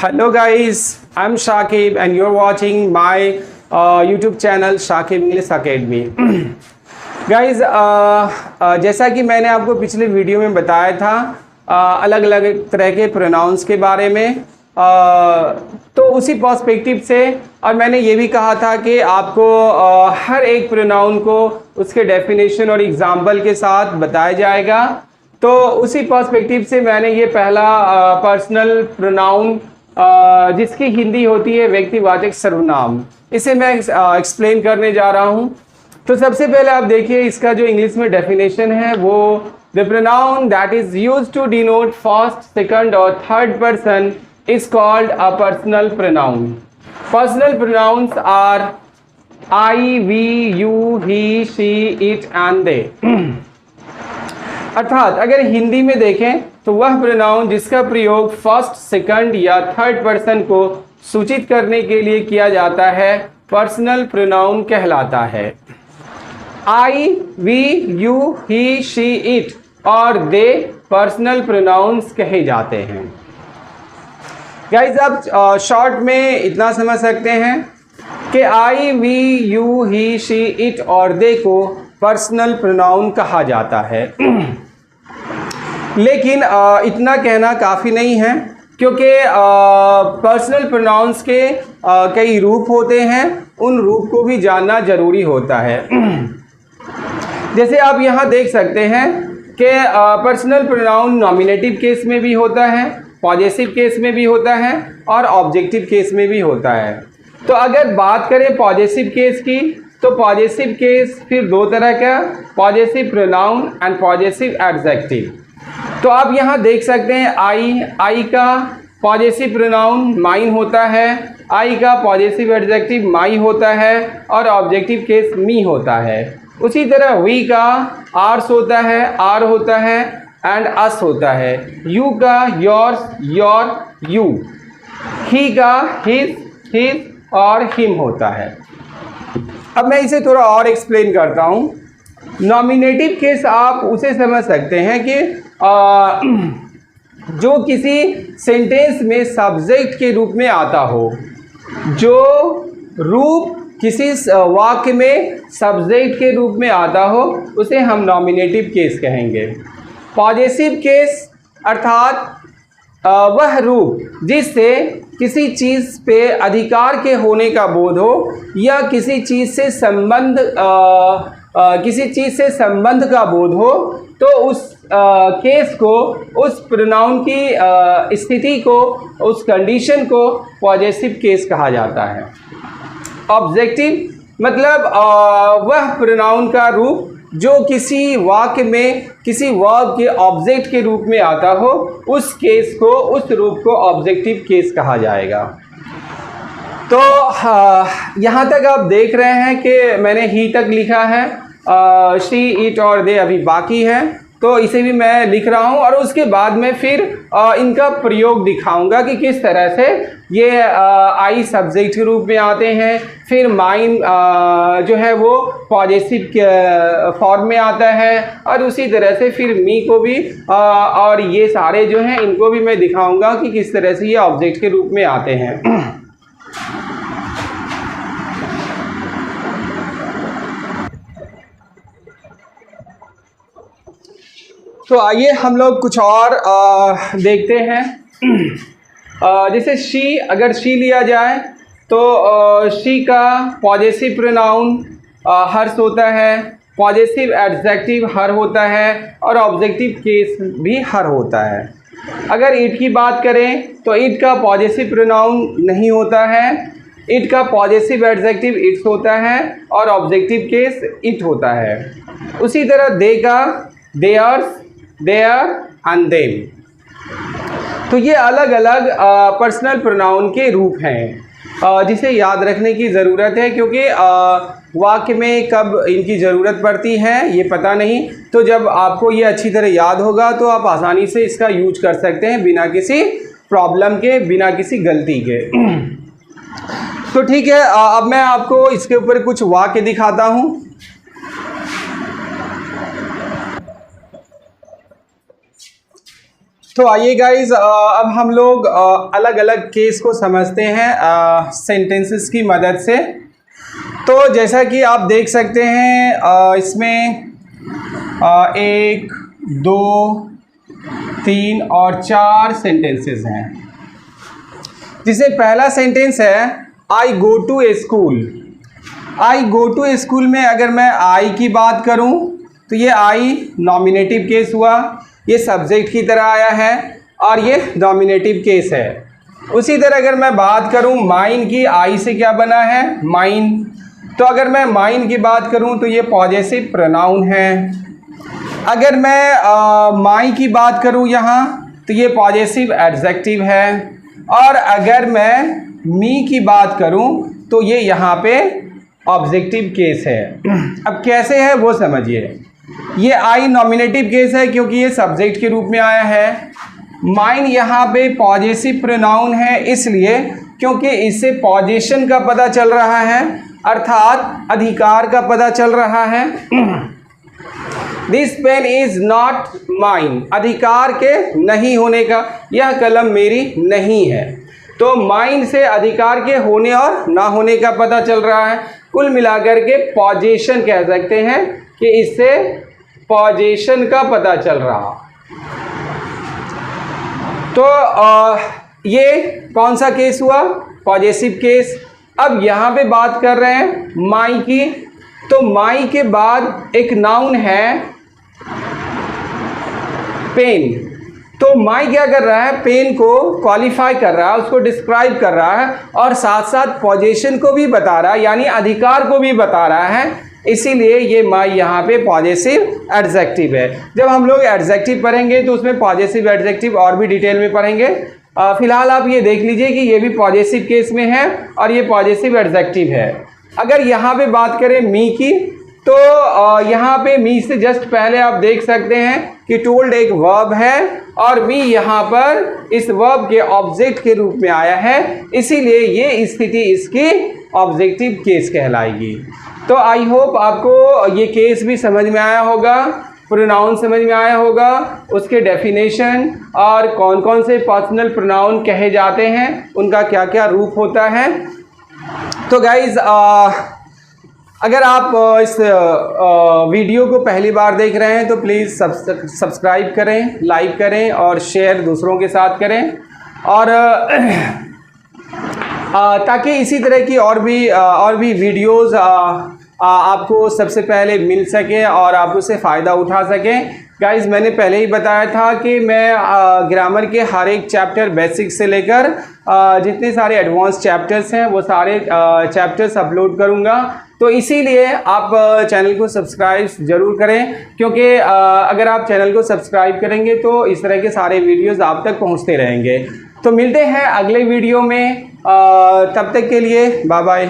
Hello guys, I'm Shakib and you're watching my YouTube channel Shakib English Academy. Guys, जैसा कि मैंने आपको पिछले वीडियो में बताया था अलग अलग तरह के प्रोनाउंस के बारे में, तो उसी पर्सपेक्टिव से और मैंने ये भी कहा था कि आपको हर एक प्रोनाउन को उसके डेफिनेशन और एग्जाम्पल के साथ बताया जाएगा। तो उसी पर्सपेक्टिव से मैंने ये पहला पर्सनल प्रोनाउन जिसकी हिंदी होती है व्यक्तिवाचक सर्वनाम, इसे मैं एक्सप्लेन करने जा रहा हूँ। तो सबसे पहले आप देखिए इसका जो इंग्लिश में डेफिनेशन है वो the pronoun that is used to denote first, second और third person is called a personal pronoun. Personal pronouns are I, we, you, he, she, it and they. अर्थात अगर हिंदी में देखें तो वह प्रोनाउन जिसका प्रयोग फर्स्ट, सेकंड या थर्ड पर्सन को सूचित करने के लिए किया जाता है पर्सनल प्रोनाउन कहलाता है। I, we, you, he, she, it और दे पर्सनल प्रोनाउंस कहे जाते हैं। गाइस, आप शॉर्ट में इतना समझ सकते हैं कि I, we, you, he, she, it और दे को पर्सनल प्रोनाउन कहा जाता है। लेकिन इतना कहना काफ़ी नहीं है, क्योंकि पर्सनल प्रोनाउंस के कई रूप होते हैं, उन रूप को भी जानना ज़रूरी होता है। जैसे आप यहाँ देख सकते हैं कि पर्सनल प्रोनाउन नॉमिनेटिव केस में भी होता है, पॉजेसिव केस में भी होता है और ऑब्जेक्टिव केस में भी होता है। तो अगर बात करें पॉजेसिव केस की, तो पॉजेसिव केस फिर दो तरह का, possessive pronoun and possessive adjective. तो आप यहाँ देख सकते हैं आई का पॉजेसिव प्रोनाउन माइन होता है, आई का पॉजेसिव एडजेक्टिव माई होता है और ऑब्जेक्टिव केस मी होता है। उसी तरह वी का आर्स होता है, आर होता है एंड अस होता है। यू का योर्स, योर, यू। ही का हिज, हिज और हिम होता है। अब मैं इसे थोड़ा और एक्सप्लेन करता हूँ। नॉमिनेटिव केस आप उसे समझ सकते हैं कि जो किसी सेंटेंस में सब्जेक्ट के रूप में आता हो, जो रूप किसी वाक्य में सब्जेक्ट के रूप में आता हो, उसे हम नॉमिनेटिव केस कहेंगे। पॉजेसिव केस अर्थात वह रूप जिससे किसी चीज़ पे अधिकार के होने का बोध हो या किसी चीज़ से संबंध का बोध हो, तो उस केस को, उस प्रोनाउन की स्थिति को, उस कंडीशन को पॉजेसिव केस कहा जाता है। ऑब्जेक्टिव मतलब वह प्रोनाउन का रूप जो किसी वाक्य में किसी वर्ब के ऑब्जेक्ट के रूप में आता हो, उस केस को, उस रूप को ऑब्जेक्टिव केस कहा जाएगा। तो यहाँ तक आप देख रहे हैं कि मैंने ही तक लिखा है, शी, इट और दे अभी बाकी है, तो इसे भी मैं लिख रहा हूँ और उसके बाद में फिर इनका प्रयोग दिखाऊंगा कि किस तरह से ये आई सब्जेक्ट के रूप में आते हैं, फिर माइन जो है वो पॉजेसिव फॉर्म में आता है और उसी तरह से फिर मी को भी और ये सारे जो हैं इनको भी मैं दिखाऊंगा कि किस तरह से ये ऑब्जेक्ट के रूप में आते हैं। तो आइए हम लोग कुछ और देखते हैं। जैसे शी, अगर शी लिया जाए तो शी का पॉजेसिव प्रोनाउन हर्ष होता है, पॉजेसिव एडजेक्टिव हर होता है और ऑब्जेक्टिव केस भी हर होता है। अगर इट की बात करें तो इट का पॉजेसिव प्रोनाउन नहीं होता है, इट का पॉजेसिव एडजेक्टिव इट्स होता है और ऑब्जेक्टिव केस इट होता है। उसी तरह दे का देयर्स, देयर एंड देम। तो ये अलग अलग पर्सनल प्रोनाउन के रूप हैं जिसे याद रखने की ज़रूरत है, क्योंकि वाक्य में कब इनकी ज़रूरत पड़ती है ये पता नहीं। तो जब आपको ये अच्छी तरह याद होगा तो आप आसानी से इसका यूज कर सकते हैं बिना किसी प्रॉब्लम के, बिना किसी गलती के। तो ठीक है, अब मैं आपको इसके ऊपर कुछ वाक्य दिखाता हूँ। तो आइए गाइज, अब हम लोग अलग अलग केस को समझते हैं सेंटेंसेस की मदद से। तो जैसा कि आप देख सकते हैं इसमें 1, 2, 3 और 4 सेंटेंसेस हैं। जिसे पहला सेंटेंस है I go to a school. I go to a school में अगर मैं आई की बात करूं तो ये आई नॉमिनेटिव केस हुआ, ये सब्जेक्ट की तरह आया है और ये नॉमिनेटिव केस है। उसी तरह अगर मैं बात करूं माइन की, आई से क्या बना है माइन, तो अगर मैं माइन की बात करूं तो ये पॉजेसिव प्रोनाउन है। अगर मैं माई की बात करूं यहाँ तो ये पॉजेसिव एडजेक्टिव है। और अगर मैं मी की बात करूं तो ये यहाँ पे ऑब्जेक्टिव केस है। अब कैसे है वो समझिए। ये आई नॉमिनेटिव केस है क्योंकि ये सब्जेक्ट के रूप में आया है। माइन यहाँ पे पॉजेसिव प्रोनाउन है इसलिए क्योंकि इससे पॉजेशन का पता चल रहा है, अर्थात अधिकार का पता चल रहा है। This pain is not mine, अधिकार के नहीं होने का, यह कलम मेरी नहीं है। तो माइन से अधिकार के होने और ना होने का पता चल रहा है। कुल मिलाकर के पॉजेशन कह सकते हैं कि इससे पॉजेशन का पता चल रहा। तो ये कौन सा केस हुआ, पॉजेसिव केस। अब यहाँ पे बात कर रहे हैं माई की, तो माई के बाद एक नाउन है पेन। तो माई क्या कर रहा है, पेन को क्वालिफाई कर रहा है, उसको डिस्क्राइब कर रहा है और साथ साथ पॉजेशन को भी बता रहा है, यानी अधिकार को भी बता रहा है। इसीलिए ये माई यहाँ पे पॉजेसिव एडजेक्टिव है। जब हम लोग एडजेक्टिव पढ़ेंगे तो उसमें पॉजेसिव एडजेक्टिव और भी डिटेल में पढ़ेंगे। फिलहाल आप ये देख लीजिए कि ये भी पॉजेसिव केस में है और ये पॉजेसिव एडजेक्टिव है। अगर यहाँ पे बात करें मी की, तो यहाँ पे मी से जस्ट पहले आप देख सकते हैं कि टोल्ड एक वर्ब है और मी यहाँ पर इस वर्ब के ऑब्जेक्ट के रूप में आया है, इसीलिए ये स्थिति इसकी ऑब्जेक्टिव केस कहलाएगी। तो आई होप आपको ये केस भी समझ में आया होगा, प्रोनाउन समझ में आया होगा, उसके डेफिनेशन और कौन कौन से पर्सनल प्रोनाउन कहे जाते हैं, उनका क्या क्या रूप होता है। तो गाइज, अगर आप इस वीडियो को पहली बार देख रहे हैं तो प्लीज़ सब्सक्राइब करें, लाइक करें और शेयर दूसरों के साथ करें, और ताकि इसी तरह की और भी वीडियोस आपको सबसे पहले मिल सके और आप उससे फ़ायदा उठा सकें। गाइज़, मैंने पहले ही बताया था कि मैं ग्रामर के हर एक चैप्टर बेसिक से लेकर जितने सारे एडवांस चैप्टर्स हैं वो सारे चैप्टर्स अपलोड करूंगा। तो इसीलिए आप चैनल को सब्सक्राइब ज़रूर करें, क्योंकि अगर आप चैनल को सब्सक्राइब करेंगे तो इस तरह के सारे वीडियोस आप तक पहुंचते रहेंगे। तो मिलते हैं अगले वीडियो में, तब तक के लिए बाय बाय।